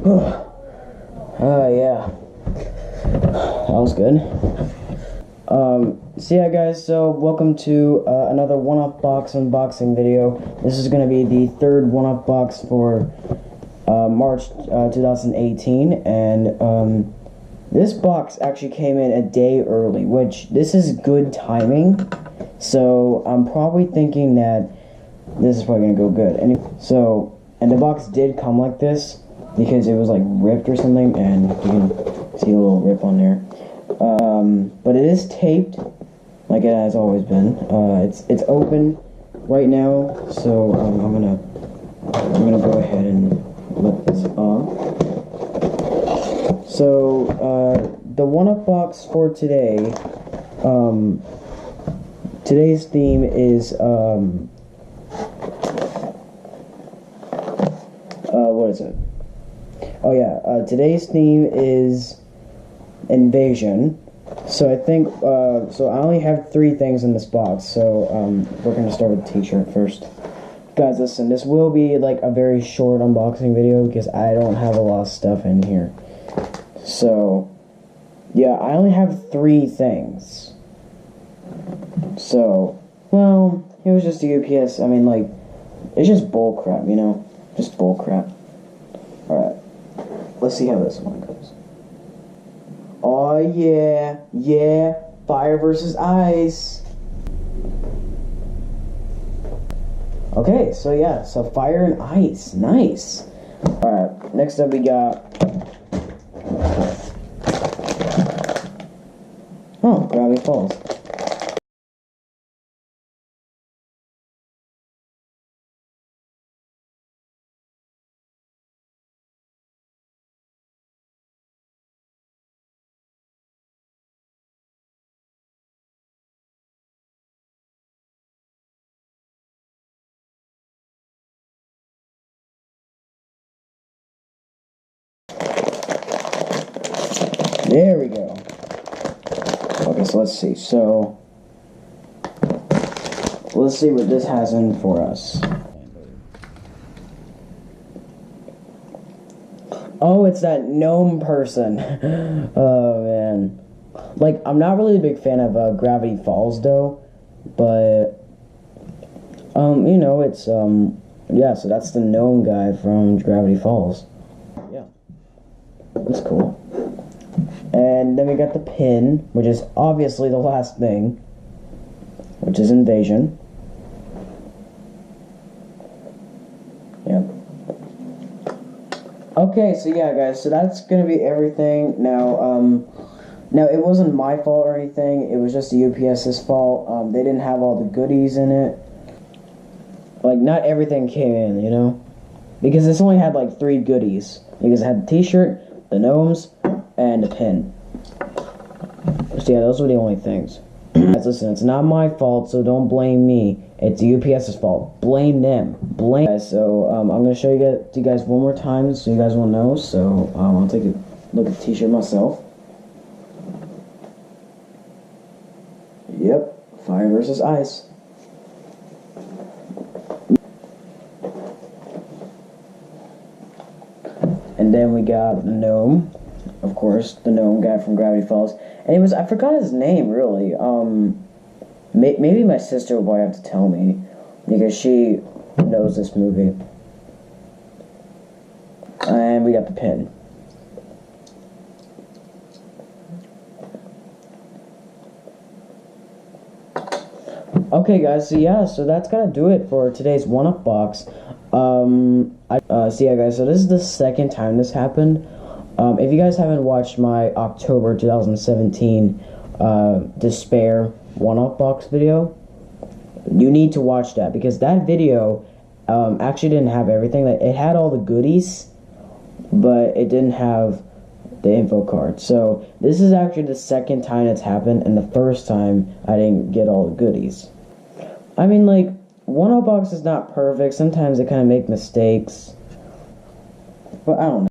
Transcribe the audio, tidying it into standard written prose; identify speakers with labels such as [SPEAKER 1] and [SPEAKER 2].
[SPEAKER 1] Yeah. That was good. So yeah, guys, so welcome to another one-up box unboxing video. This is going to be the third one-up box for March 2018, and this box actually came in a day early, which this is good timing. So I'm probably thinking that this is probably going to go good. And the box did come like this because it was like ripped or something, and you can see a little rip on there. But it is taped, like it has always been. It's open right now, so I'm gonna go ahead and let this off. So the one-up box for today, today's theme is what is it? Oh yeah, today's theme is Invasion. So I think, so I only have 3 things in this box, so we're going to start with the t-shirt first. Guys, listen, this will be like a very short unboxing video because I don't have a lot of stuff in here. So, yeah, I only have 3 things. So, well, it was just a UPS, I mean, like, it's just bull crap, you know? Just bull crap. Alright, let's see how this one goes. Oh yeah, yeah, fire versus ice. Okay, so yeah, so fire and ice, nice. Alright, next up we got, oh, Gravity Falls. There we go. Okay, so let's see. So, let's see what this has in for us. Oh, it's that gnome person. Oh, man. Like, I'm not really a big fan of Gravity Falls, though. But, you know, it's, yeah, so that's the gnome guy from Gravity Falls. Yeah. That's cool. And then we got the pin, which is obviously the last thing, which is Invasion. Yeah. Okay, so yeah, guys, so that's gonna be everything. Now, now it wasn't my fault or anything. It was just the UPS's fault. They didn't have all the goodies in it. Like, not everything came in, you know, because this only had like 3 goodies. Because it had the T-shirt, the gnomes, and a pin. So yeah, those were the only things. Guys, listen, it's not my fault, so don't blame me. It's the UPS's fault. Blame them. Blame. Guys, so I'm gonna show you guys one more time, so you guys will know. So I'll take a look at the T-shirt myself. Yep, fire versus ice. And then we got the gnome. Of course, the gnome guy from Gravity Falls. And it was, I forgot his name, really. Maybe my sister will probably have to tell me, because she knows this movie. And we got the pin. Okay, guys, so yeah, so that's gonna do it for today's one-up box. So yeah, guys, so this is the second time this happened. If you guys haven't watched my October 2017 Despair one-up box video, you need to watch that, because that video actually didn't have everything. It had all the goodies, but it didn't have the info card. So this is actually the second time it's happened, and the first time I didn't get all the goodies. I mean, like, one-up box is not perfect. Sometimes they kind of make mistakes, but I don't know.